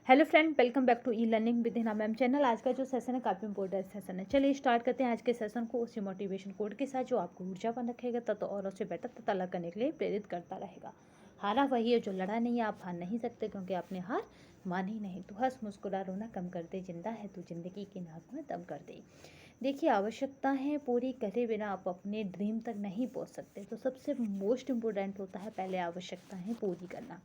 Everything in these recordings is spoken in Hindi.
Hello friend, welcome back to e learning with Hina ma'am channel. आज का जो सेशन है काफ़ी इंपॉर्टेंट सेशन है। चलिए स्टार्ट करते हैं आज के सेशन को उसी मोटिवेशन कोड के साथ जो आपको ऊर्जावान रखेगा तथा और उससे बेटर तथा अलग करने के लिए प्रेरित करता रहेगा। हारा वही है जो लड़ा नहीं है। आप हार नहीं सकते क्योंकि आपने हार मानी नहीं। तो हंस मुस्कुरा रोना कम कर दे, जिंदा है तो जिंदगी की नाक में दम कर दे। देखिए, आवश्यकताएं पूरी करे बिना आप अपने ड्रीम तक नहीं पहुंच सकते। तो सबसे मोस्ट इम्पोर्टेंट होता है पहले आवश्यकताएं पूरी करना।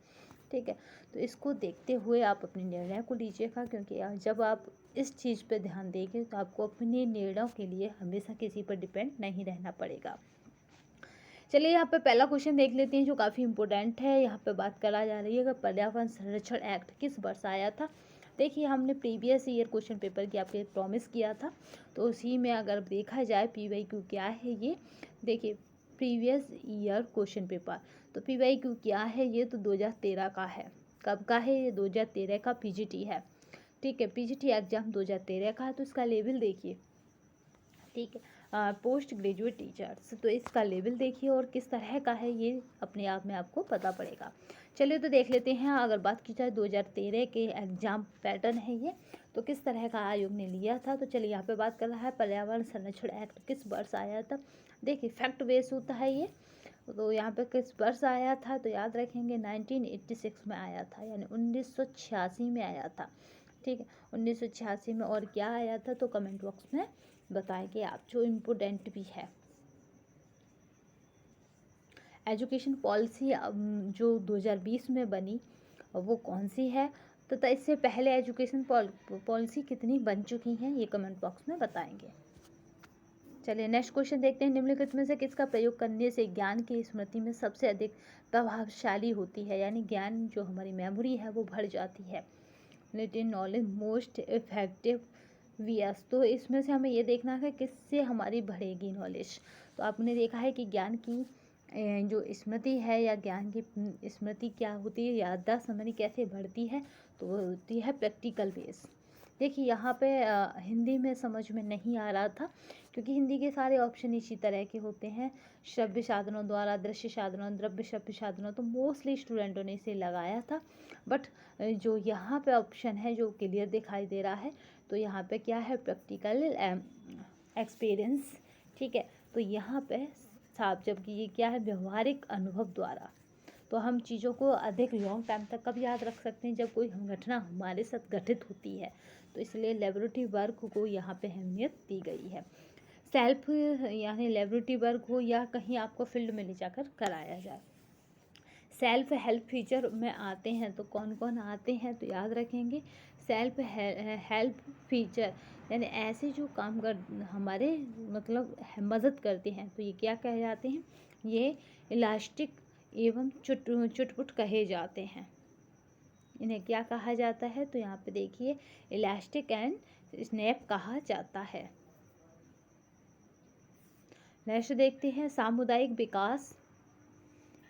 ठीक है, तो इसको देखते हुए आप अपने निर्णय को लीजिएगा, क्योंकि जब आप इस चीज़ पर ध्यान देंगे तो आपको अपने निर्णयों के लिए हमेशा किसी पर डिपेंड नहीं रहना पड़ेगा। चलिए यहाँ पे पहला क्वेश्चन देख लेते हैं जो काफ़ी इंपॉर्टेंट है। यहाँ पे बात करा जा रही है कि पर्यावरण संरक्षण एक्ट किस वर्ष आया था। देखिए, हमने प्रीवियस ईयर क्वेश्चन पेपर की आपके प्रॉमिस किया था, तो उसी में अगर देखा जाए PYQ क्या है ये। देखिए, प्रीवियस ईयर क्वेश्चन पेपर, तो PYQ क्या है ये, तो 2013 का है। कब का है ये? 2013 का PGT है। ठीक है, PGT एग्जाम 2013 का है। तो इसका लेवल देखिए, ठीक है, पोस्ट ग्रेजुएट टीचर्स। तो इसका लेवल देखिए और किस तरह का है ये अपने आप में आपको पता पड़ेगा। चलिए तो देख लेते हैं। अगर बात की जाए 2013 के एग्जाम पैटर्न है ये, तो किस तरह का आयोग ने लिया था। तो चलिए यहाँ पे बात कर रहा है पर्यावरण संरक्षण एक्ट किस वर्ष आया था। देखिए, फैक्ट बेस होता है ये, तो यहाँ पे किस वर्ष आया था, तो याद रखेंगे 1986 में आया था, यानी 1986 में आया था। ठीक है, 1986 में। और क्या आया था तो कमेंट बॉक्स में बताएंगे आप, जो इम्पोर्टेंट भी है। एजुकेशन पॉलिसी जो 2020 में बनी वो कौन सी है, तथा इससे पहले एजुकेशन पॉलिसी कितनी बन चुकी हैं, ये कमेंट बॉक्स में बताएंगे। चलिए नेक्स्ट क्वेश्चन देखते हैं। निम्नलिखित में से किसका प्रयोग करने से ज्ञान की स्मृति में सबसे अधिक प्रभावशाली होती है, यानी ज्ञान जो हमारी मेमोरी है वो बढ़ जाती है। रिटेन नॉलेज मोस्ट इफेक्टिव वियस, तो इसमें से हमें ये देखना है किससे हमारी बढ़ेगी नॉलेज। तो आपने देखा है कि ज्ञान की जो स्मृति है या ज्ञान की स्मृति क्या होती है, याददाश्त हमारी कैसे बढ़ती है, तो वो होती है प्रैक्टिकल बेस। देखिए यहाँ पे हिंदी में समझ में नहीं आ रहा था, क्योंकि हिंदी के सारे ऑप्शन इसी तरह के होते हैं, श्रव्य साधनों द्वारा, दृश्य साधनों, द्रव्य श्रव्य साधनों, तो मोस्टली स्टूडेंटों ने इसे लगाया था। बट जो यहाँ पे ऑप्शन है जो क्लियर दिखाई दे रहा है, तो यहाँ पे क्या है, प्रैक्टिकल एक्सपीरियंस। ठीक है, तो यहाँ पे साफ, जबकि ये क्या है, व्यवहारिक अनुभव द्वारा। तो हम चीज़ों को अधिक लॉन्ग टाइम तक कब याद रख सकते हैं, जब कोई घटना हमारे साथ घटित होती है। तो इसलिए लेबोरेटरी वर्क को यहाँ पे अहमियत दी गई है। सेल्फ यानी लेबोरेटरी वर्क हो या कहीं आपको फील्ड में ले जाकर कराया जाए। सेल्फ हेल्प फीचर में आते हैं तो कौन कौन आते हैं, तो याद रखेंगे सेल्फ हेल्प फीचर यानी ऐसे जो काम कर हमारे मतलब मदद करते हैं, तो ये क्या कहे जाते हैं, ये इलास्टिक एवं चुटपुट कहे जाते हैं। इन्हें क्या कहा जाता है, तो यहाँ पे देखिए इलास्टिक एंड स्नैप कहा जाता है। नेक्स्ट देखते हैं सामुदायिक विकास।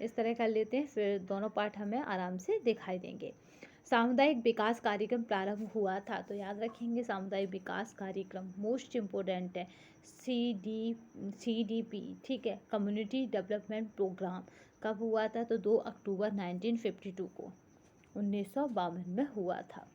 इस तरह कर लेते हैं, फिर दोनों पार्ट हमें आराम से दिखाई देंगे। सामुदायिक विकास कार्यक्रम प्रारंभ हुआ था, तो याद रखेंगे सामुदायिक विकास कार्यक्रम मोस्ट इम्पोर्टेंट है, CDP। ठीक है, कम्युनिटी डेवलपमेंट प्रोग्राम कब हुआ था, तो 2 अक्टूबर 1952 को, 1952 में हुआ था।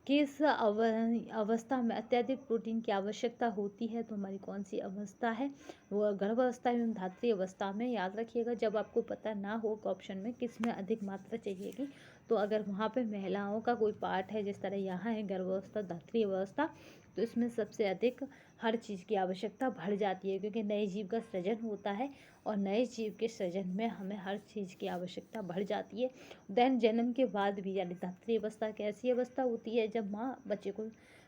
किस अवस्था में अत्यधिक प्रोटीन की आवश्यकता होती है, तो हमारी कौन सी अवस्था है, वो गर्भावस्था एवं धात्री अवस्था में। याद रखिएगा, जब आपको पता ना हो कि ऑप्शन में किस में अधिक मात्रा चाहिएगी, तो अगर वहाँ पे महिलाओं का कोई पार्ट है, जिस तरह यहाँ है गर्भावस्था धात्री अवस्था, तो इसमें सबसे अधिक हर चीज़ की आवश्यकता बढ़ जाती है, क्योंकि नए जीव का सृजन होता है और नए जीव के सृजन में हमें हर चीज़ की आवश्यकता बढ़ जाती है। देन जन्म के बाद भी, यानी धात्री अवस्था कैसी अवस्था होती है, जब माँ बच्चे को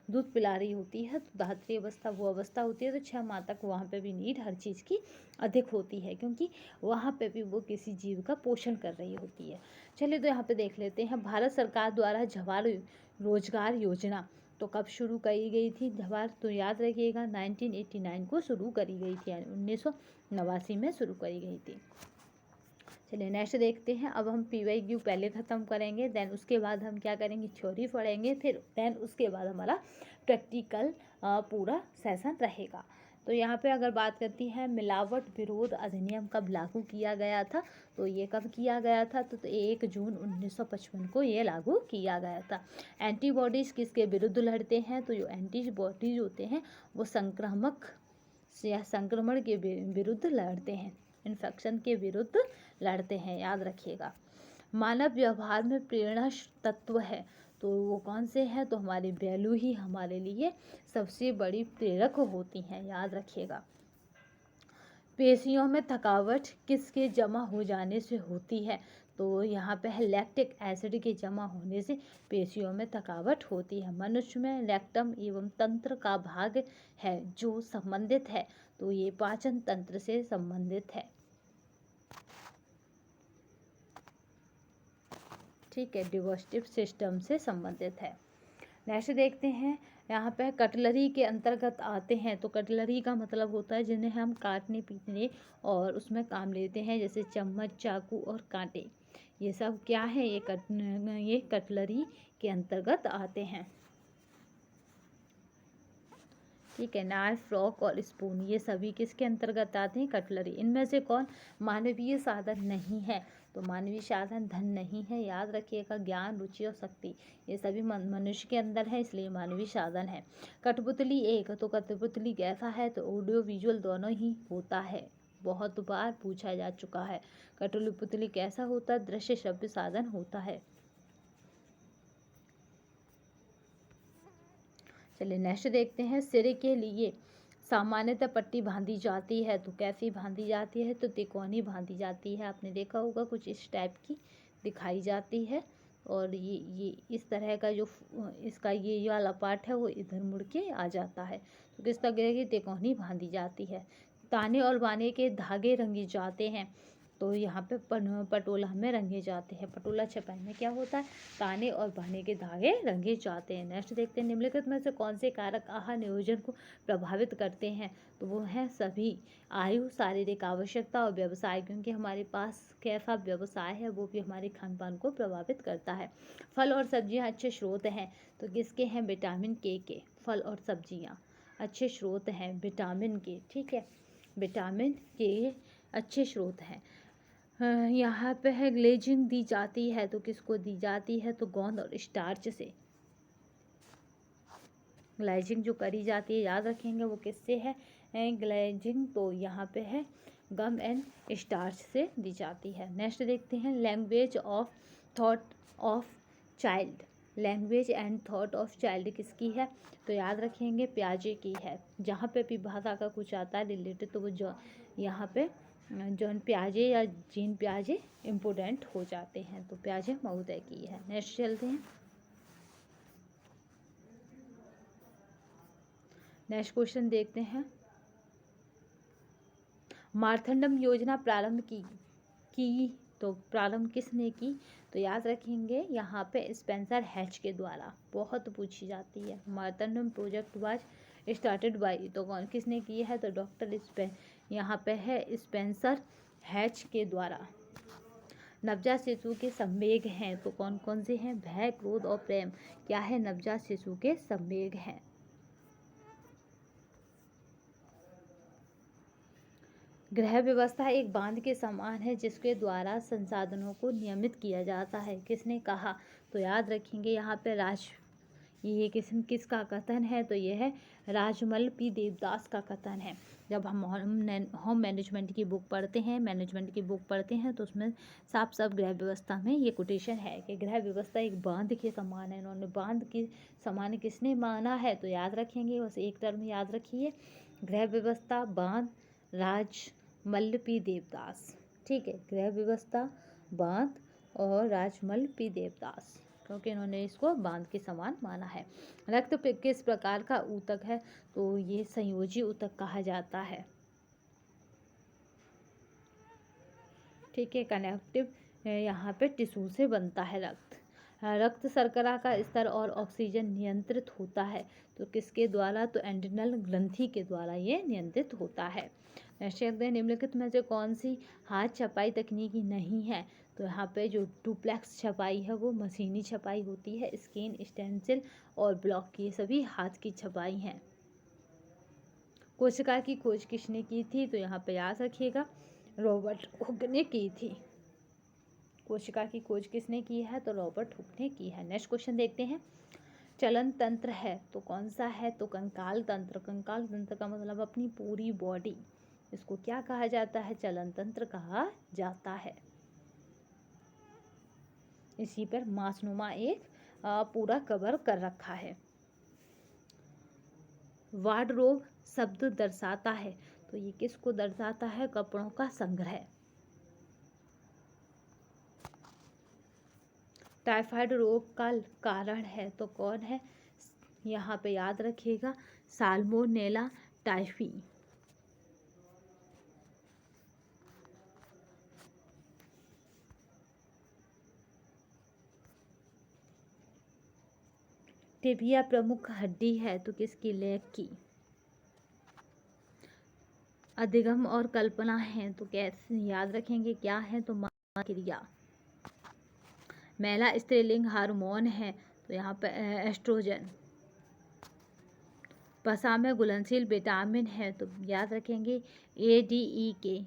दूध पिला रही होती है, तो धात्री अवस्था वो अवस्था होती है, तो 6 माह तक वहाँ पे भी नीड हर चीज़ की अधिक होती है, क्योंकि वहाँ पे भी वो किसी जीव का पोषण कर रही होती है। चलिए तो यहाँ पे देख लेते हैं, भारत सरकार द्वारा जवाहर रोजगार योजना तो कब शुरू करी गई थी जवाहर, तो याद रखिएगा 1989 को शुरू करी गई थी, यानी 1989 में शुरू करी गई थी। चलिए नेक्स्ट देखते हैं। अब हम PYQ पहले ख़त्म करेंगे, देन उसके बाद हम क्या करेंगे, थ्योरी पढ़ेंगे, फिर देन उसके बाद हमारा प्रैक्टिकल पूरा सेशन रहेगा। तो यहाँ पे अगर बात करती है मिलावट विरोध अधिनियम कब लागू किया गया था, तो ये कब किया गया था, तो 1 जून 1955 को ये लागू किया गया था। एंटीबॉडीज़ किसके विरुद्ध लड़ते हैं, तो जो एंटीबॉडीज होते हैं वो संक्रामक या संक्रमण के विरुद्ध लड़ते हैं, इन्फेक्शन के विरुद्ध लड़ते हैं, याद रखिएगा। मानव व्यवहार में प्रेरणा तत्व है, तो वो कौन से हैं, तो हमारी वैल्यू ही हमारे लिए सबसे बड़ी प्रेरक होती हैं, याद रखिएगा। पेशियों में थकावट किसके जमा हो जाने से होती है, तो यहाँ पे है लैक्टिक एसिड के जमा होने से पेशियों में थकावट होती है। मनुष्य में लैक्टम एवं तंत्र का भाग है जो संबंधित है, तो ये पाचन तंत्र से संबंधित है। ठीक है, डिgestive सिस्टम से संबंधित है। नेक्स्ट देखते हैं, यहाँ पे कटलरी के अंतर्गत आते हैं, तो कटलरी का मतलब होता है जिन्हें हम काटने पीटने और उसमें काम लेते हैं, जैसे चम्मच, चाकू और कांटे, ये सब क्या है, ये कटलरी के अंतर्गत आते हैं। ठीक है, नाइफ, फ्रॉक और स्पून ये सभी किसके अंतर्गत आते हैं, कटलरी। इनमें से कौन मानवीय साधन नहीं है, तो मानवीय साधन धन नहीं है, याद रखिएगा। ज्ञान, रुचि और शक्ति ये सभी मनुष्य के अंदर है, इसलिए मानवीय साधन है। कठपुतली एक, तो कठपुतली कैसा है, तो ऑडियो विजुअल दोनों ही होता है, बहुत बार पूछा जा चुका है। कठपुतली कैसा होता है, दृश्य श्रव्य साधन होता है। चलिए नेक्स्ट देखते हैं, सिर के लिए सामान्यतः पट्टी बांधी जाती है, तो कैसी बांधी जाती है, तो तिकोनी बांधी जाती है। आपने देखा होगा कुछ इस टाइप की दिखाई जाती है, और ये इस तरह का जो इसका ये वाला पार्ट है वो इधर मुड़ के आ जाता है, तो किस तरह की तिकोनी बांधी जाती है। ताने और बाने के धागे रंगे जाते हैं, तो यहाँ पे पटोला में रंगे जाते हैं। पटोला छपाई में क्या होता है, ताने और बाने के धागे रंगे जाते हैं। नेक्स्ट देखते हैं, निम्नलिखित में से कौन से कारक आहार नियोजन को प्रभावित करते हैं, तो वो है सभी। आयु, शारीरिक आवश्यकता और व्यवसाय, क्योंकि हमारे पास कैसा व्यवसाय है वो भी हमारे खान पान को प्रभावित करता है। फल और सब्जियाँ अच्छे स्रोत हैं, तो किसके हैं, विटामिन के। फल और सब्जियाँ अच्छे स्रोत हैं विटामिन के। ठीक है, विटामिन के अच्छे स्रोत हैं। यहाँ पे है ग्लेजिंग दी जाती है, तो किसको दी जाती है, तो गोंद और स्टार्च से। ग्लेजिंग जो करी जाती है, याद रखेंगे वो किससे है, ग्लेजिंग तो यहाँ पे है गम एंड स्टार्च से दी जाती है। नेक्स्ट देखते हैं, language of thought of child. Language and thought of child किसकी है, तो याद रखेंगे प्याजे की है। जहाँ पे भी भाषा का कुछ आता है रिलेटेड, तो वो जो यहाँ पे जॉन प्याजे या जीन प्याजे इम्पोर्टेंट हो जाते हैं, तो प्याजे महोदय की है। नेक्स्ट चलते हैं, नेक्स्ट क्वेश्चन देखते हैं, मार्थंडम योजना प्रारंभ की तो प्रारंभ किसने की, तो याद रखेंगे यहाँ पे स्पेंसर हैच के द्वारा, बहुत पूछी जाती है। मार्थंडम प्रोजेक्ट वाज स्टार्टेड बाय, तो कौन किसने की है, तो डॉक्टर यहाँ पे है स्पेंसर हैच के द्वारा। नवजात शिशु के संवेग हैं, तो कौन कौन से हैं, भय, क्रोध और प्रेम क्या है, नवजात शिशु के संवेग हैं। गृह व्यवस्था एक बांध के समान है जिसके द्वारा संसाधनों को नियमित किया जाता है, किसने कहा, तो याद रखेंगे यहाँ पे ये किसका कथन है, तो ये है राजमल पी देवदास का कथन है। जब हम होम मैनेजमेंट की बुक पढ़ते हैं तो उसमें साफ साफ गृह व्यवस्था में ये कोटेशन है कि गृह व्यवस्था एक बांध के समान है। इन्होंने बांध के समान किसने माना है, तो याद रखेंगे बस एक टर्म याद रखिए, गृह व्यवस्था, बांध, राजमल पी देवदास। ठीक है, गृह व्यवस्था, बांध और राजमल पी देवदास, क्योंकि इन्होंने इसको बांध के समान माना है। रक्त किस प्रकार का ऊतक है, तो ये संयोजी ऊतक कहा जाता है। ठीक है, कनेक्टिव यहाँ पे टिश्यू से बनता है रक्त शर्करा का स्तर और ऑक्सीजन नियंत्रित होता है, तो किसके द्वारा, तो एड्रिनल ग्रंथि के द्वारा ये नियंत्रित होता है। निम्नलिखित में से कौन सी हाथ छपाई तकनीकी नहीं है, तो यहाँ पे जो डुप्लेक्स छपाई है वो मशीनी छपाई होती है। स्कैन, स्टेंसिल और ब्लॉक की सभी हाथ की छपाई हैं। कोशिका की खोज किसने की थी? तो यहाँ पे याद रखिएगा रॉबर्ट हुक ने की थी। कोशिका की खोज किसने की है? तो रॉबर्ट हुक ने की है। नेक्स्ट क्वेश्चन देखते हैं। चलन तंत्र है तो कौन सा है? तो कंकाल तंत्र। कंकाल तंत्र का मतलब अपनी पूरी बॉडी, इसको क्या कहा जाता है? चलन तंत्र कहा जाता है। इसी पर मांसनुमा एक पूरा कवर कर रखा है। वार्डरोब शब्द दर्शाता है तो ये किसको दर्शाता है? कपड़ों का संग्रह। टाइफाइड रोग का कारण है तो कौन है? यहाँ पे याद रखिएगा साल्मोनेला टाइफी। टिबिया प्रमुख हड्डी है तो किसकी? लेग की। अधिगम और कल्पना है तो कैसे याद रखेंगे क्या है? तो मां क्रिया। महिला स्त्रीलिंग हार्मोन है तो यहाँ पे एस्ट्रोजन। वसा में घुलनशील विटामिन है तो याद रखेंगे ADE के।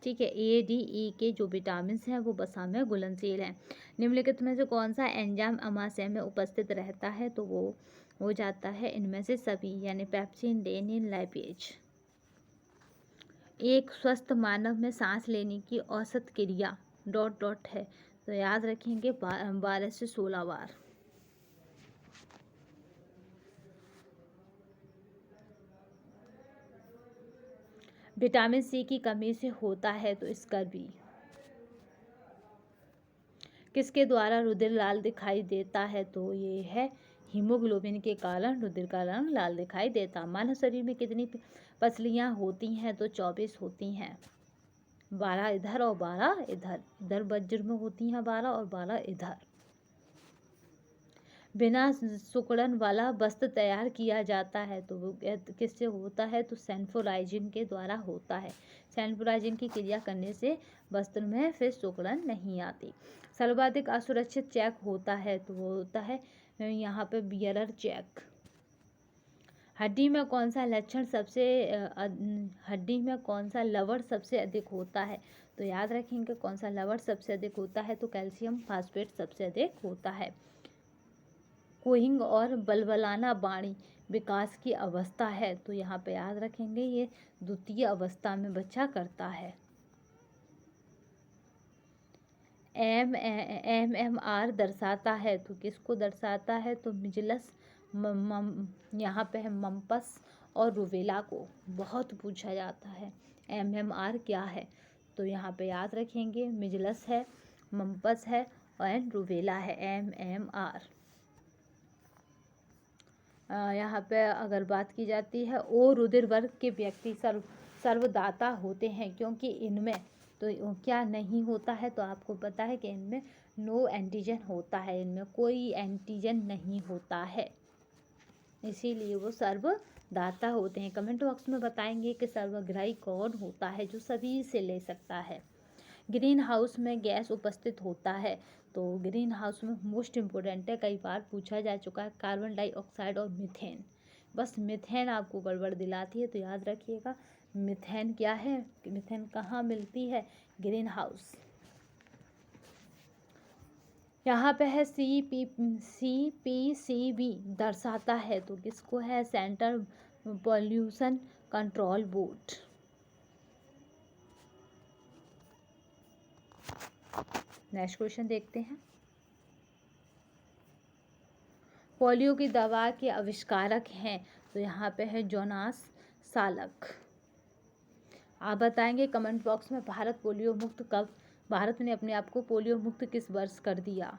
ठीक है, ADE के जो विटामिन हैं वो वसा में घुलनशील हैं। निम्नलिखित में से कौन सा एंजाइम अमाशय में उपस्थित रहता है? तो वो हो जाता है इनमें से सभी, यानी पेप्सिन, डेनिन, लाइपेज। एक स्वस्थ मानव में सांस लेने की औसत क्रिया ... है तो याद रखेंगे 12 से 16 बार। विटामिन सी की कमी से होता है तो स्कर्वी। किसके द्वारा रुधिर लाल दिखाई देता है? तो ये है हीमोग्लोबिन के कारण रुधिर का रंग लाल दिखाई देता। मानव शरीर में कितनी पसलियां होती हैं? तो 24 होती हैं। 12 इधर और 12 इधर। इधर वज्र में होती हैं 12 और 12 इधर। बिना सिकुड़न वाला वस्त्र तैयार किया जाता है तो वो किससे होता है? तो सल्फोराइजिन के द्वारा होता है। सल्फोराइजिन की क्रिया करने से वस्त्र में फिर सिकुड़न नहीं आती। सर्वाधिक असुरक्षित चेक होता है तो वो होता है यहाँ पे बियरर चेक। हड्डी में कौन सा लक्षण सबसे हड्डी में कौन सा लवण सबसे अधिक होता है? तो याद रखेंगे कौन सा लवण सबसे अधिक होता है? तो कैल्शियम फास्फेट सबसे अधिक होता है। कोहिंग और बलबलाना बाणी विकास की अवस्था है तो यहाँ पे याद रखेंगे ये द्वितीय अवस्था में बच्चा करता है। MMR दर्शाता है तो किसको दर्शाता है? तो मिजलस, यहाँ पे है मम्पस और रूबेला को बहुत पूछा जाता है। MMR क्या है? तो यहाँ पे याद रखेंगे मिजलस है, मम्पस है और रूबेला है। MMR। यहाँ पे अगर बात की जाती है ओ रुधिर वर्ग के व्यक्ति सर्वदाता होते हैं क्योंकि इनमें तो क्या नहीं होता है? तो आपको पता है कि इनमें नो एंटीजन होता है, इनमें कोई एंटीजन नहीं होता है, इसीलिए वो सर्वदाता होते हैं। कमेंट बॉक्स में बताएंगे कि सर्वग्राही कौन होता है जो सभी से ले सकता है। ग्रीन हाउस में गैस उपस्थित होता है तो ग्रीन हाउस में मोस्ट इम्पोर्टेंट है, कई बार पूछा जा चुका है, कार्बन डाइऑक्साइड और मीथेन। बस मीथेन आपको गड़बड़ दिलाती है तो याद रखिएगा मीथेन क्या है? मीथेन कहाँ मिलती है? Green house. यहाँ पे है CPCB दर्शाता है तो किसको है? Central pollution control board. Next question देखते हैं। पोलियो की दवा के आविष्कारक हैं तो यहाँ पे है जोनास साल्क। आप बताएंगे कमेंट बॉक्स में भारत ने अपने आप को पोलियो मुक्त किस वर्ष कर दिया?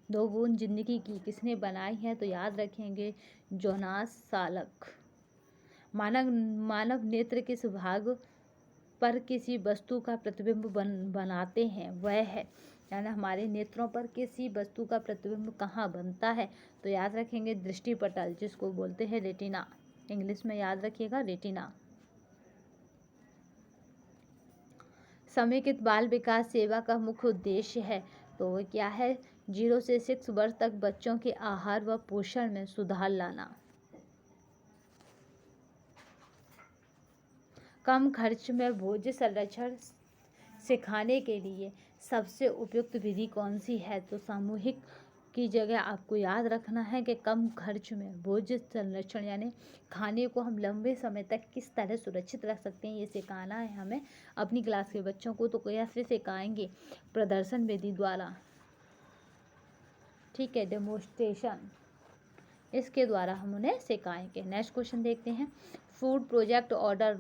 2 बूंद जिंदगी की किसने बनाई है? तो याद रखेंगे जोनास साल्क। मानव नेत्र किस भाग पर किसी वस्तु का प्रतिबिंब बनाते हैं? वह है, यानी हमारे नेत्रों पर किसी वस्तु का प्रतिबिंब कहाँ बनता है? तो याद रखेंगे दृष्टिपटल, जिसको बोलते हैं रेटिना। इंग्लिश में याद रखिएगा रेटिना। समेकित बाल विकास सेवा का मुख्य उद्देश्य है तो वो क्या है? 0 से 6 वर्ष तक बच्चों के आहार व पोषण में सुधार लाना। कम खर्च में भोज्य संरक्षण सिखाने के लिए सबसे उपयुक्त विधि कौन सी है? तो सामूहिक की जगह आपको याद रखना है कि कम खर्च में भोज्य संरक्षण यानी खाने को हम लंबे समय तक किस तरह सुरक्षित रख सकते हैं, ये सिखाना है हमें अपनी क्लास के बच्चों को। तो कैसे सिखाएंगे? प्रदर्शन विधि द्वारा, ठीक है, डेमोन्स्ट्रेशन, इसके द्वारा हम उन्हें सिखाएंगे। नेक्स्ट क्वेश्चन देखते हैं। फूड प्रोजेक्ट ऑर्डर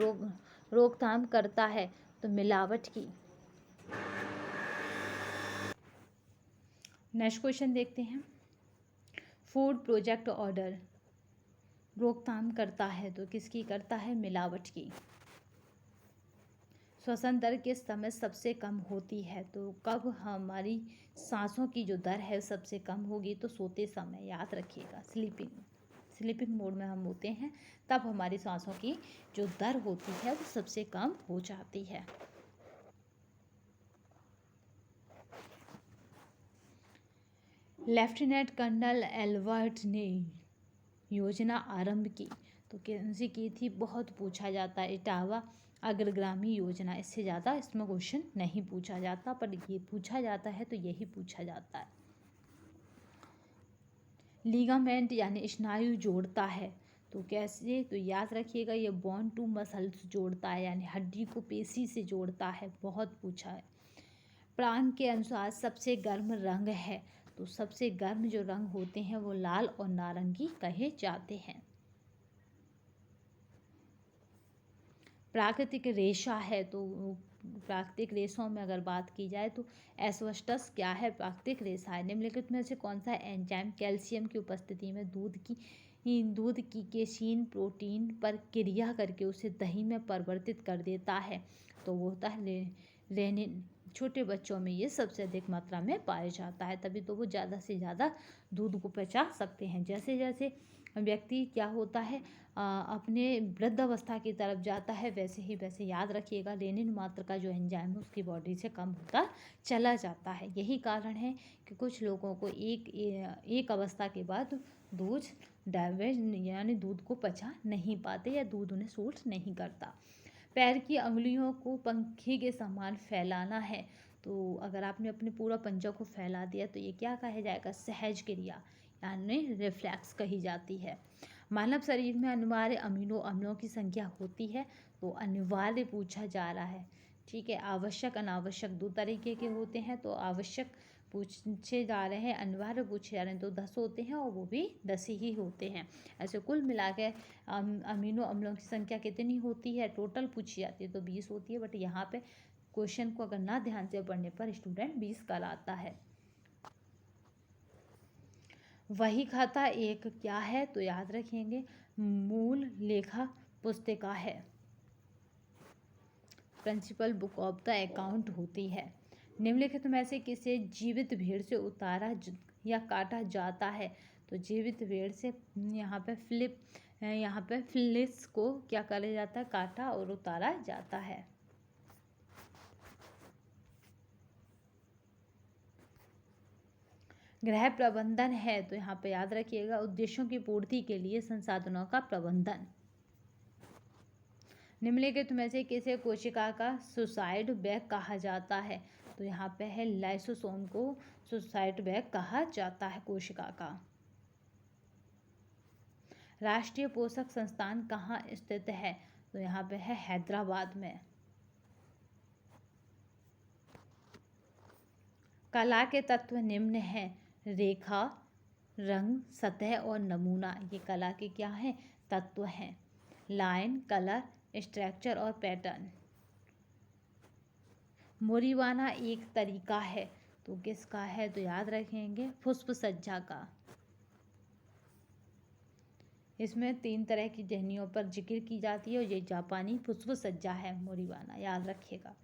रोकथाम करता है तो मिलावट की। नेक्स्ट क्वेश्चन देखते हैं। फूड प्रोजेक्ट ऑर्डर रोकथाम करता है तो किसकी करता है? मिलावट की। श्वसन दर किस समय सबसे कम होती है? तो कब हमारी सांसों की जो दर है सबसे कम होगी? तो सोते समय, याद रखिएगा, स्लीपिंग मोड में हम होते हैं तब हमारी सांसों की जो दर होती है वो सबसे कम हो जाती है। लेफ्टिनेंट कर्नल एल्बर्ट ने योजना आरंभ की तो कौन सी की थी? बहुत पूछा जाता है, इटावा अग्रगामी योजना। इससे ज़्यादा इसमें क्वेश्चन नहीं पूछा जाता, पर ये पूछा जाता है तो यही पूछा जाता है। लिगामेंट यानी स्नायु जोड़ता है तो कैसे? तो याद रखिएगा, ये बोन टू मसल्स जोड़ता है यानी हड्डी को पेशी से जोड़ता है, बहुत पूछा है। प्रांत के अनुसार सबसे गर्म रंग है तो सबसे गर्म जो रंग होते हैं वो लाल और नारंगी कहे जाते हैं। प्राकृतिक रेशा है तो प्राकृतिक रेशों में अगर बात की जाए तो एस्बेस्टस क्या है? प्राकृतिक रेशा है। निम्नलिखित में से कौन सा एंजाइम कैल्शियम की उपस्थिति में दूध की केसीन प्रोटीन पर क्रिया करके उसे दही में परिवर्तित कर देता है? तो वो होता है रेनिन। छोटे बच्चों में ये सबसे अधिक मात्रा में पाया जाता है, तभी तो वो ज़्यादा से ज़्यादा दूध को पचा सकते हैं। जैसे जैसे व्यक्ति क्या होता है अपने वृद्धावस्था की तरफ जाता है, वैसे याद रखिएगा रेनिन मात्रा का जो एंजाइम है उसकी बॉडी से कम होता चला जाता है। यही कारण है कि कुछ लोगों को एक अवस्था के बाद दूध डाइजेस्ट यानी दूध को पचा नहीं पाते या दूध उन्हें सूट नहीं करता। पैर की अंगुलियों को पंखे के समान फैलाना है तो अगर आपने अपने पूरा पंजा को फैला दिया तो ये क्या कहा जाएगा? सहज क्रिया यानी रिफ्लेक्स कही जाती है। मानव शरीर में अनिवार्य अमीनो अम्लों की संख्या होती है तो अनिवार्य पूछा जा रहा है, ठीक है। आवश्यक अनावश्यक दो तरीके के होते हैं तो आवश्यक पूछे जा रहे हैं, अनिवार्य पूछे जा रहे हैं तो 10 होते हैं और वो भी 10 ही होते हैं। ऐसे कुल मिला के अमीनो अम्लों की संख्या कितनी होती है टोटल पूछी जाती है तो 20 होती है, बट यहाँ पे क्वेश्चन को अगर ना ध्यान से पढ़ने पर स्टूडेंट 20 कराता है। वही खाता एक क्या है? तो याद रखेंगे मूल लेखा पुस्तिका है, principal book of the account होती है। निम्नलिखित में से किसे जीवित भेड़ से उतारा या काटा जाता है? तो जीवित भेड़ से यहाँ पे फिलिस को क्या करा जाता है? काटा और उतारा जाता है। गृह प्रबंधन है तो यहाँ पे याद रखिएगा उद्देश्यों की पूर्ति के लिए संसाधनों का प्रबंधन। निम्नलिखित में से किसे कोशिका का सुसाइड बैग कहा जाता है? तो यहाँ पे है लाइसोसोम को सुसाइड बैग कहा जाता है कोशिका का। राष्ट्रीय पोषक संस्थान कहाँ स्थित है? तो यहाँ पे है हैदराबाद में। कला के तत्व निम्न हैं, रेखा, रंग, सतह और नमूना। ये कला के क्या हैं? तत्व हैं। लाइन, कलर, स्ट्रक्चर और पैटर्न। मोरीवाना एक तरीका है तो किसका है? तो याद रखेंगे पुष्प सज्जा का। इसमें 3 तरह की टहनियों पर जिक्र की जाती है और ये जापानी पुष्प सज्जा है मोरीवाना, याद रखिएगा।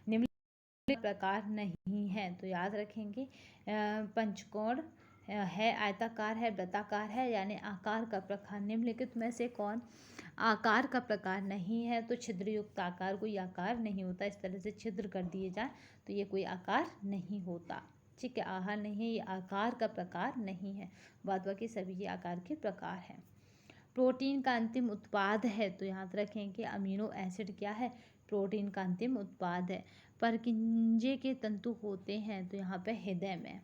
निम्न प्रकार नहीं है तो याद रखेंगे पंचकोण है, आयताकार है, वृत्ताकार है, यानी आकार का प्रकार। निम्नलिखित में से कौन आकार का प्रकार नहीं है? तो छिद्र युक्त आकार कोई आकार नहीं होता, इस तरह से छिद्र कर दिए जाए तो ये कोई आकार नहीं होता, ठीक है। आहार नहीं है, ये आकार का प्रकार नहीं है, बाद बाकी सभी ये आकार के प्रकार हैं। प्रोटीन का अंतिम उत्पाद है, तो याद रखें कि अमीनो एसिड क्या है, प्रोटीन का अंतिम उत्पाद है। परकिंजे के तंतु होते हैं, तो यहाँ पे हृदय में।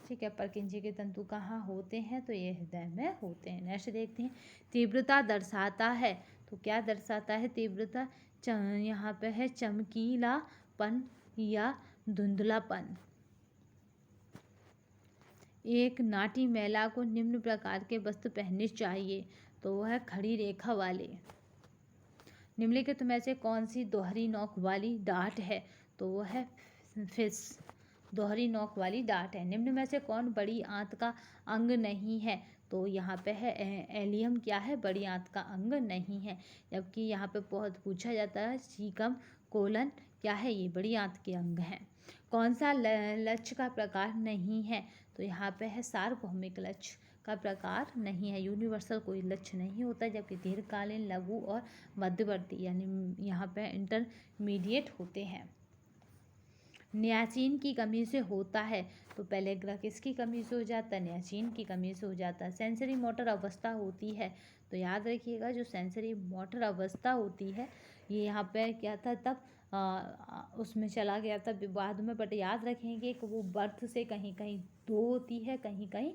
ठीक है, परकिंजे के तंतु कहाँ होते हैं, तो ये हृदय में होते हैं। नेक्स्ट देखते हैं, तीव्रता दर्शाता है, तो क्या दर्शाता है तीव्रता, यहाँ पे है चमकीलापन या धुंधलापन। एक नाटी महिला को निम्न प्रकार के वस्त्र पहनने चाहिए, तो वह है खड़ी रेखा वाले। निम्नलिखित में से कौन सी दोहरी नोक वाली डांट है, तो वह है फिश, दोहरी नोक वाली डांट है। निम्न में से कौन बड़ी आंत का अंग नहीं है, तो यहाँ पे है एलियम क्या है, बड़ी आंत का अंग नहीं है। जबकि यहाँ पे बहुत पूछा जाता है सीकम कोलन क्या है, ये बड़ी आंत के अंग हैं। कौन सा लक्ष्य का प्रकार नहीं है, तो यहाँ पे है सार्वभौमिक लक्ष्य का प्रकार नहीं है, यूनिवर्सल कोई लक्ष्य नहीं होता। जबकि दीर्घकालीन, लघु और मध्यवर्ती यानी यहाँ पे इंटरमीडिएट होते हैं। नियासिन की कमी से होता है, तो पेलेग्रा किसकी कमी से हो जाता है, नियासिन की कमी से हो जाता है। सेंसरी मोटर अवस्था होती है, तो याद रखिएगा जो सेंसरी मोटर अवस्था होती है ये यहाँ पे क्या था तब उसमें चला गया था विवाद में, बट याद रखेंगे कि वो बर्थ से कहीं कहीं 2 होती है, कहीं कहीं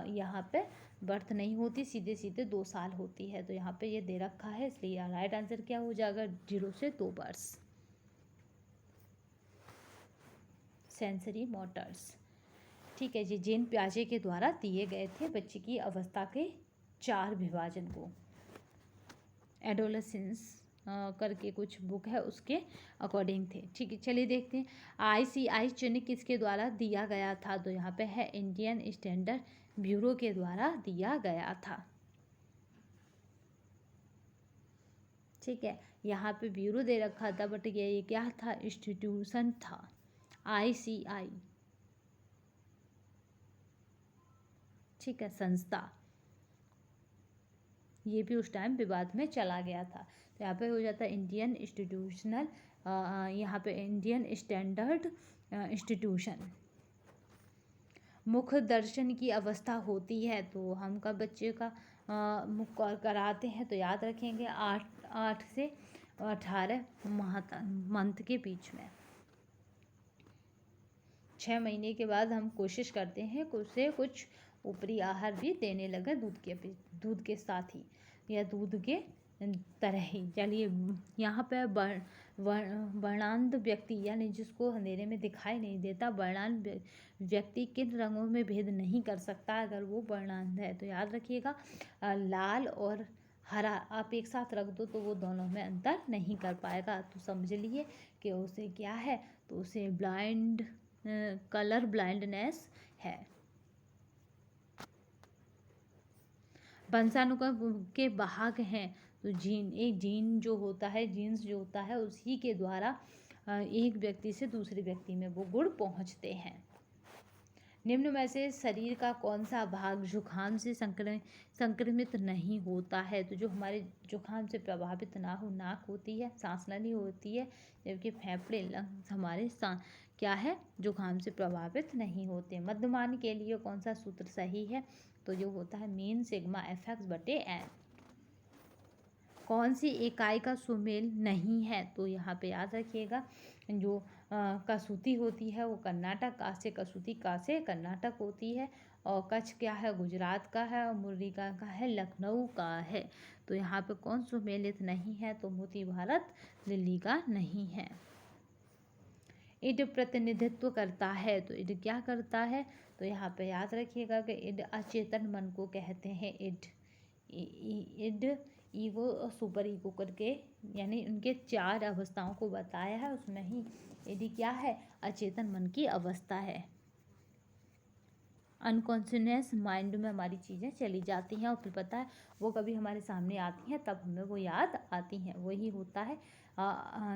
यहाँ पे बर्थ नहीं होती, सीधे सीधे 2 साल होती है। तो यहाँ पे ये दे रखा है, इसलिए राइट आंसर क्या हो जाएगा, 0 से 2 वर्ष। Sensory Motors. ठीक है जी, जेन प्याजे के द्वारा दिए गए थे बच्चे की अवस्था के 4 विभाजन को। एडोलेसेंस करके कुछ बुक है उसके अकॉर्डिंग थे। ठीक है, चलिए देखते हैं ICI चिन्ह किसके द्वारा दिया गया था, तो यहाँ पे है इंडियन स्टैंडर्ड ब्यूरो के द्वारा दिया गया था। ठीक है, यहाँ पे ब्यूरो दे रखा था, बट ये क्या था, इंस्टीट्यूशन था ICI। ठीक है, संस्था, ये भी उस टाइम विवाद में चला गया था। तो यहाँ पे हो जाता है इंडियन इंस्टीट्यूशनल, यहाँ पे इंडियन स्टैंडर्ड इंस्टीट्यूशन। मुख दर्शन की अवस्था होती है, तो हम कब बच्चे का मुख कराते हैं, तो याद रखेंगे 8 से 18 मंथ के बीच में। 6 महीने के बाद हम कोशिश करते हैं उसे कुछ ऊपरी आहार भी देने लगे दूध के साथ ही या दूध के तरह ही। चलिए यहाँ पे वर्णांध व्यक्ति यानी जिसको अंधेरे में दिखाई नहीं देता, वर्णांध व्यक्ति किन रंगों में भेद नहीं कर सकता अगर वो वर्णांध है, तो याद रखिएगा लाल और हरा आप एक साथ रख दो तो वो दोनों में अंतर नहीं कर पाएगा। तो समझ लिए कि उसे क्या है, तो उसे ब्लाइंड कलर ब्लाइंडनेस है। वंशानुक्रम के वाहक हैं, तो एक जीन जो होता है, जीन्स जो होता है उसी के द्वारा एक व्यक्ति से दूसरे व्यक्ति में वो गुण पहुंचते हैं। निम्न में से शरीर का कौन सा भाग जुखाम से संक्रमित नहीं होता है, तो जो हमारे जुखाम से प्रभावित ना हो, नाक होती है, सांस नली होती है, जबकि फेफड़े लंग्स हमारे क्या है, जुखाम से प्रभावित नहीं होते। मध्यमान के लिए कौन सा सूत्र सही है, तो जो होता है मीन सिग्मा FX/N। कौन सी इकाई का सुमेल नहीं है, तो यहाँ पे याद रखिएगा जो कसूती होती है वो कर्नाटक, कासे कसूती कासे कर्नाटक होती है, और कच्छ क्या है, गुजरात का है, और मुर्रिका का है, लखनऊ का है। तो यहाँ पे कौन सुमेलित नहीं है, तो मोती भारत दिल्ली का नहीं है। इड प्रतिनिधित्व करता है, तो इड क्या करता है, तो यहाँ पे याद रखिएगा कि इड अचेतन मन को कहते हैं। इड ईगो और सुपर ईगो करके यानी उनके 4 अवस्थाओं को बताया है, उसमें ही इड क्या है, अचेतन मन की अवस्था है। अनकॉन्शियस माइंड में हमारी चीज़ें चली जाती हैं और फिर पता है वो कभी हमारे सामने आती हैं तब हमें वो याद आती हैं, वही होता है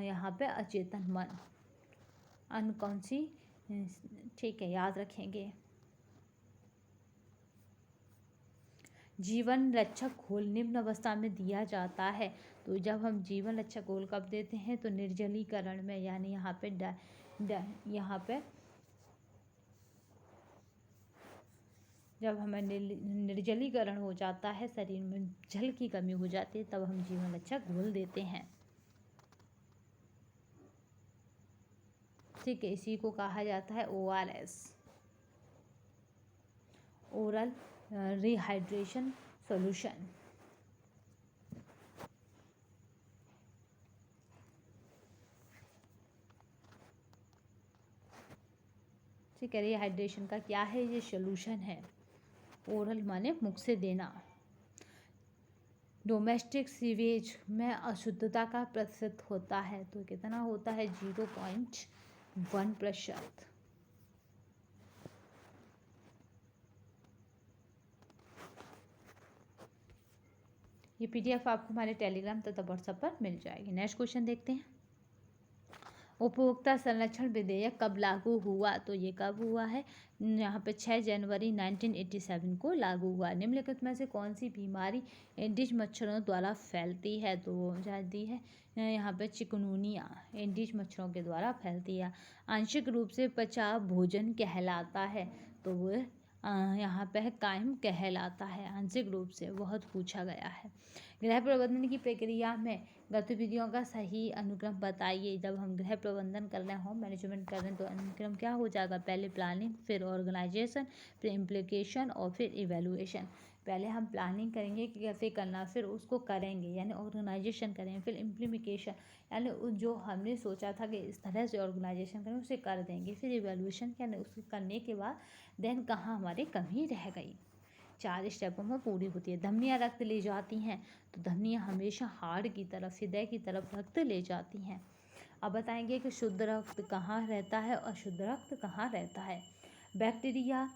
यहाँ पे अचेतन मन, अनकॉन्शियस। ठीक है, याद रखेंगे। जीवन रक्षक घोल निम्न अवस्था में दिया जाता है, तो जब हम जीवन रक्षक घोल कब देते हैं, तो निर्जलीकरण में, यानी यहाँ पे जब हमें निर्जलीकरण हो जाता है, शरीर में जल की कमी हो जाती है, तब हम जीवन रक्षक घोल देते हैं। ठीक है, इसी को कहा जाता है ORS, ओरल रिहाइड्रेशन सॉल्यूशन। ठीक है, रिहाइड्रेशन का क्या है, ये सॉल्यूशन है। ओरल माने मुख से देना। डोमेस्टिक सीवेज में अशुद्धता का प्रतिशत होता है, तो कितना होता है, 0.1%। ये PDF आपको हमारे टेलीग्राम तथा व्हाट्सएप पर मिल जाएगी। नेक्स्ट क्वेश्चन देखते हैं। उपभोक्ता संरक्षण विधेयक कब लागू हुआ, तो ये कब हुआ है, यहाँ पे 6 जनवरी 1987 को लागू हुआ। निम्नलिखित में से कौन सी बीमारी एडिज मच्छरों द्वारा फैलती है, तो वो दी है यहाँ पे चिकनगुनिया एडिज मच्छरों के द्वारा फैलती है। आंशिक रूप से पचा भोजन कहलाता है, तो वो यहाँ पे कायम कहलाता है। आंशिक रूप से बहुत पूछा गया है। गृह प्रबंधन की प्रक्रिया में गतिविधियों का सही अनुक्रम बताइए। जब हम गृह प्रबंधन कर रहे हैं, होम मैनेजमेंट कर रहे हैं, तो अनुक्रम क्या हो जाएगा, पहले प्लानिंग, फिर ऑर्गेनाइजेशन, फिर इम्प्लीकेशन और फिर इवेलुएशन। पहले हम प्लानिंग करेंगे कि कैसे करना, फिर उसको करेंगे यानी ऑर्गेनाइजेशन करेंगे, फिर इम्प्लीमेशन यानी जो हमने सोचा था कि इस तरह से ऑर्गेनाइजेशन करें उसे कर देंगे, फिर इवेलुएशन यानी उसके करने के बाद देन कहाँ हमारी कमी रह गई। 4 स्टेपों में पूरी होती है। धमनियाँ रक्त ले जाती हैं, तो धमनियाँ हमेशा हार्ट की तरफ, हृदय की तरफ रक्त ले जाती हैं। अब बताएंगे कि शुद्ध रक्त कहाँ रहता है और अशुद्ध रक्त कहाँ रहता है। बैक्टीरिया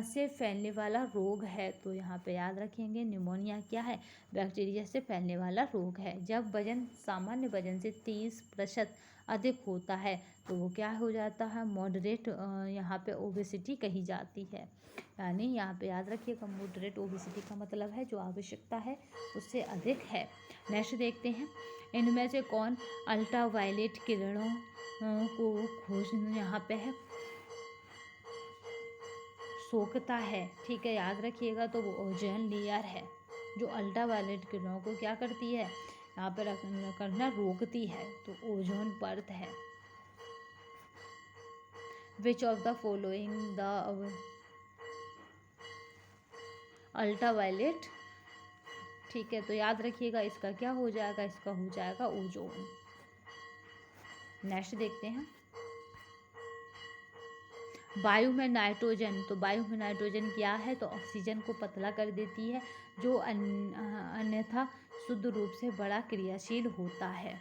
से फैलने वाला रोग है, तो यहाँ पे याद रखेंगे निमोनिया क्या है, बैक्टीरिया से फैलने वाला रोग है। जब वजन सामान्य वजन से 30% अधिक होता है, तो वो क्या हो जाता है, मॉडरेट यहाँ पे ओबेसिटी कही जाती है। यानी यहाँ पे याद रखिएगा, मॉडरेट ओबेसिटी का मतलब है जो आवश्यकता है उससे अधिक है। नेक्स्ट देखते हैं, इनमें से कौन अल्ट्रावायलेट किरणों को खोज यहाँ पे है सोखता है। ठीक है, याद रखिएगा, तो वो ओजोन लेयर है जो अल्ट्रावायलेट किरणों को क्या करती है, यहाँ पर करना रोकती है, तो ओजोन परत है। Which of the following the ultraviolet, ठीक है, तो याद रखिएगा इसका क्या हो जाएगा, इसका हो जाएगा ओजोन। नेक्स्ट देखते हैं, वायु में नाइट्रोजन, तो वायु में नाइट्रोजन क्या है, तो ऑक्सीजन को पतला कर देती है, जो अन्यथा शुद्ध रूप से बड़ा क्रियाशील होता है।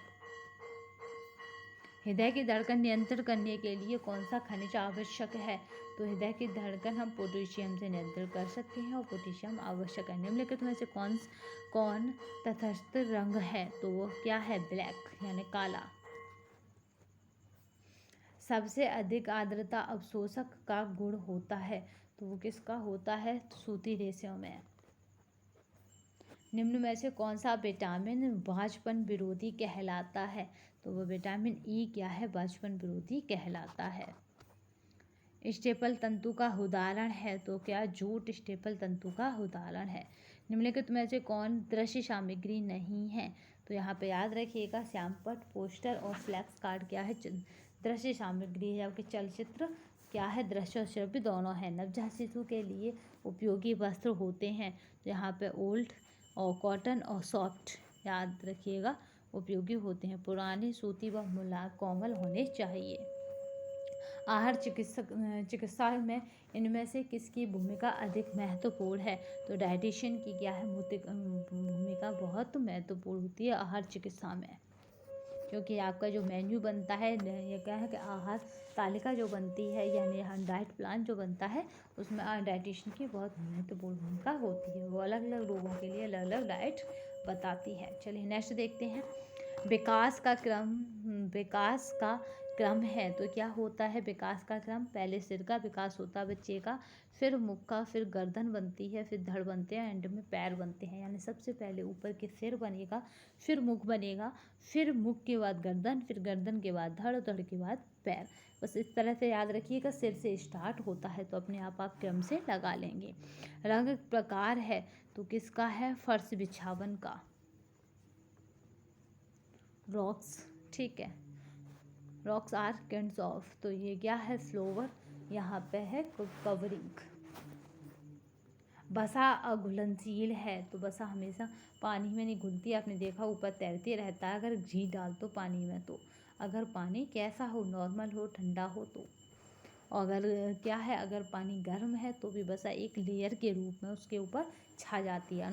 हृदय की धड़कन नियंत्रण करने के लिए कौन सा खनिज आवश्यक है, तो हृदय की धड़कन हम पोटेशियम से नियंत्रण कर सकते हैं और पोटेशियम आवश्यक है। निम्नलिखित में से कौन तटस्थ रंग है, तो वो क्या है, ब्लैक यानी काला। सबसे अधिक आर्द्रता अवशोषक का गुण होता है, तो वो किसका होता है, सूती रेशों में। निम्न में से कौन सा विटामिन वाष्पन विरोधी कहलाता है, तो वो विटामिन ई क्या है, वाष्पन विरोधी कहलाता है। स्टेपल तंतु का उदाहरण है, तो क्या जूट स्टेपल तंतु का उदाहरण है। निम्नलिखित में से कौन दृश्य सामग्री नहीं है, तो यहाँ पे याद रखिएगा, श्यामपट्ट, पोस्टर और फ्लैक्स कार्ड क्या है, दृश्य सामग्री है, जबकि चलचित्र क्या है, दृश्य और श्रव्य दोनों है। नवजात शिशु के लिए उपयोगी वस्त्र होते हैं, तो यहाँ पे ओल्ड और कॉटन और सॉफ्ट याद रखिएगा उपयोगी होते हैं। पुराने सूती व कोमल होने चाहिए। आहार चिकित्सा में इनमें से किसकी भूमिका अधिक महत्वपूर्ण है, तो डाइटिशियन की क्या है भूमिका बहुत महत्वपूर्ण होती है आहार चिकित्सा में, क्योंकि आपका जो मेन्यू बनता है, ये क्या है कि आहार तालिका जो बनती है यानी डाइट प्लान जो बनता है, उसमें डाइटिशियन की बहुत महत्वपूर्ण भूमिका होती है। वो अलग अलग लोगों के लिए अलग अलग डाइट बताती है। चलिए नेक्स्ट देखते हैं, विकास का क्रम है तो क्या होता है विकास का क्रम, पहले सिर का विकास होता है बच्चे का, फिर मुख का, फिर गर्दन बनती है, फिर धड़ बनते हैं, एंड में पैर बनते हैं। यानी सबसे पहले ऊपर के सिर बनेगा, फिर मुख बनेगा, फिर मुख के बाद गर्दन, फिर गर्दन के बाद धड़, धड़ के बाद पैर। बस इस तरह से याद रखिएगा, सिर से स्टार्ट होता है तो अपने आप क्रम से लगा लेंगे। रंग प्रकार है तो किसका है, फर्श बिछावन का, रॉक्स, ठीक है, रॉक्स आर काइंड्स ऑफ, तो ये क्या है, फ्लोवर, यहाँ पे है कवरिंग। बसा अघुलनशील है तो बसा हमेशा पानी में नहीं घुलती, आपने देखा ऊपर तैरते रहता है अगर घी डाल दो पानी में तो, अगर पानी कैसा हो, नॉर्मल हो, ठंडा हो तो। अगर क्या है, अगर पानी गर्म है तो भी बसा एक लेयर के रूप में उसके ऊपर छा जाती है।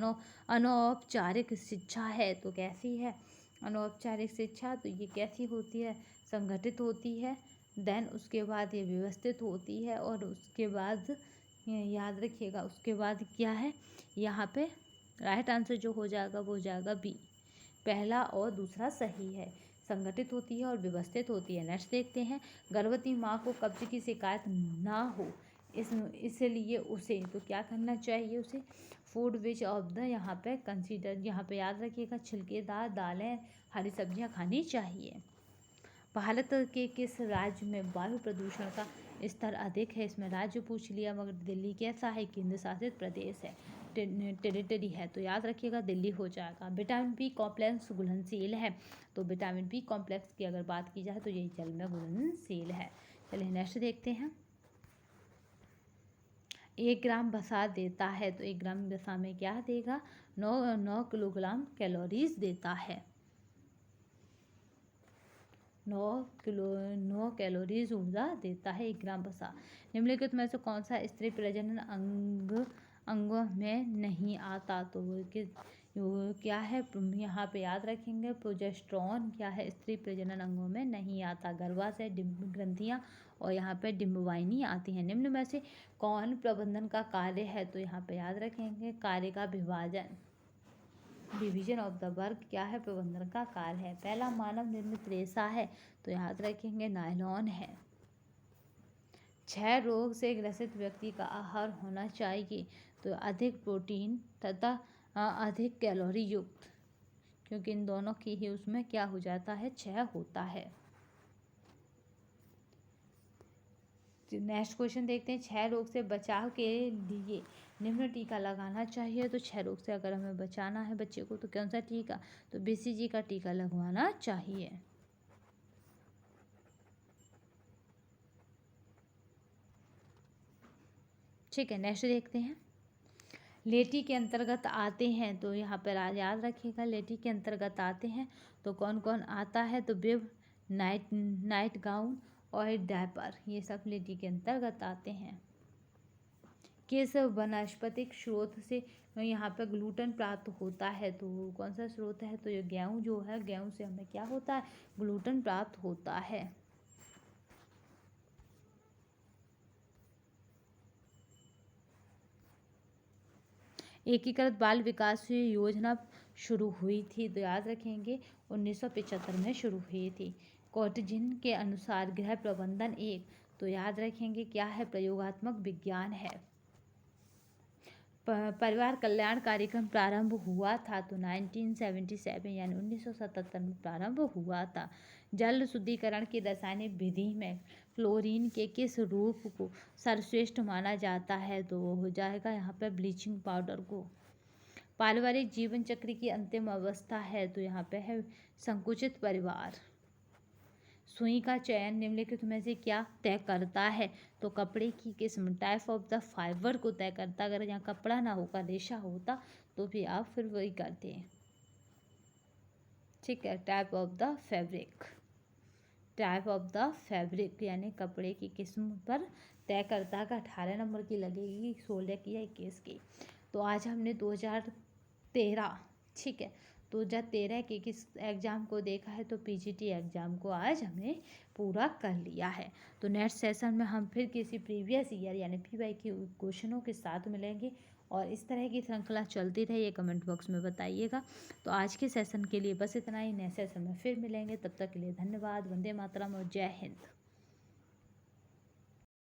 अनौपचारिक शिक्षा है तो कैसी है, अनौपचारिक शिक्षा तो ये कैसी होती है, संगठित होती है, देन उसके बाद ये व्यवस्थित होती है, और उसके बाद याद रखिएगा उसके बाद क्या है, यहाँ पे राइट आंसर जो हो जाएगा वो हो जाएगा बी, पहला और दूसरा सही है। संगठित होती है और व्यवस्थित होती है। नेक्स्ट देखते हैं, गर्भवती माँ को कब्ज की शिकायत ना हो इसलिए उसे तो क्या करना चाहिए, उसे फूड विच ऑफ द यहाँ पे कंसीडर, यहाँ पे याद रखिएगा छिलकेदार दालें, हरी सब्जियाँ खानी चाहिए। भारत के किस राज्य में वायु प्रदूषण का स्तर अधिक है, इसमें राज्य पूछ लिया, मगर दिल्ली कैसा है, केंद्र शासित प्रदेश है, टेरिटरी है, तो याद रखिएगा दिल्ली हो जाएगा। विटामिन बी कॉम्प्लेक्स घुलनशील है तो विटामिन बी कॉम्प्लेक्स की अगर बात की जाए तो ये जल में घुलनशील है। चलिए नेक्स्ट देखते हैं, 1 ग्राम वसा देता है तो 1 ग्राम वसा में क्या देगा, 9 किलोग्राम कैलोरीज देता है, 9 कैलोरीज ऊर्जा देता है 1 ग्राम वसा। निम्नलिखित में से कौन सा स्त्री प्रजनन अंगों में नहीं आता, तो वो क्या है, यहाँ पे याद रखेंगे प्रोजेस्टेरॉन क्या है, स्त्री प्रजनन अंगों में नहीं आता, गर्भाशय ग्रंथियाँ और यहाँ पे डिम्बवाहिनी आती हैं। निम्न में से कौन प्रबंधन का कार्य है, तो यहाँ पे याद रखेंगे कार्य का विभाजन, डिवीजन ऑफ द वर्क क्या है, प्रबंधन का कार्य है। पहला मानव निर्मित रेशा है तो याद रखेंगे नायलॉन है। 6 रोग से ग्रसित व्यक्ति का आहार होना चाहिए तो अधिक प्रोटीन तथा अधिक कैलोरी युक्त, क्योंकि इन दोनों की ही उसमें क्या हो जाता है, क्षय होता है। नेक्स्ट क्वेश्चन देखते हैं, 6 रोग से बचाव के लिए निम्न टीका लगाना चाहिए, तो 6 रोग से अगर हमें बचाना है बच्चे को तो कौन सा टीका, तो BCG का टीका लगवाना चाहिए। ठीक है नेक्स्ट देखते हैं, लेटी के अंतर्गत आते हैं तो यहाँ पर याद रखिएगा लेटी के अंतर्गत आते हैं तो कौन कौन आता है, तो बिब, नाइट गाउन और डायपर, ये सब लेटी के अंतर्गत आते हैं। किस वनस्पतिक स्रोत से यहाँ पे ग्लूटेन प्राप्त होता है, तो कौन सा स्रोत है, तो ये गेहूँ जो है, गेहूँ से हमें क्या होता है, ग्लूटेन प्राप्त होता है। एकीकृत बाल विकास योजना शुरू हुई थी, तो याद रखेंगे 1975 में शुरू हुई थी। कोटजिन के अनुसार गृह प्रबंधन एक, तो याद रखेंगे क्या है, प्रयोगात्मक विज्ञान है। परिवार कल्याण कार्यक्रम प्रारंभ हुआ था तो 1977 यानी 1977 में प्रारंभ हुआ था। जल शुद्धिकरण की रासायनिक विधि में क्लोरीन के किस रूप को सर्वश्रेष्ठ माना जाता है, तो वो हो जाएगा यहाँ पे ब्लीचिंग पाउडर को। पारिवारिक जीवन चक्र की अंतिम अवस्था है तो यहाँ पे है संकुचित परिवार। सुई का चयन निम्नलिखित में से क्या तय करता है, तो कपड़े की किस्म, टाइप ऑफ द फाइबर को तय करता, अगर यहाँ कपड़ा ना होगा रेशा होता तो भी आप फिर वही करते हैं। ठीक है, type of the fabric, type of the fabric यानी कपड़े की किस्म पर तय करता है, 18 नंबर की लगेगी, 16 की या 21 की। तो आज हमने 2013, ठीक है, 2013 के किस एग्ज़ाम को देखा है, तो PGT एग्ज़ाम को आज हमने पूरा कर लिया है। तो नेक्स्ट सेशन में हम फिर किसी प्रीवियस ईयर यानी PY के क्वेश्चनों के साथ मिलेंगे और इस तरह की श्रृंखला चलती रहे, ये कमेंट बॉक्स में बताइएगा। तो आज के सेशन के लिए बस इतना ही। नए सेशन में फिर मिलेंगे, तब तक के लिए धन्यवाद। वंदे मातरम और जय हिंद।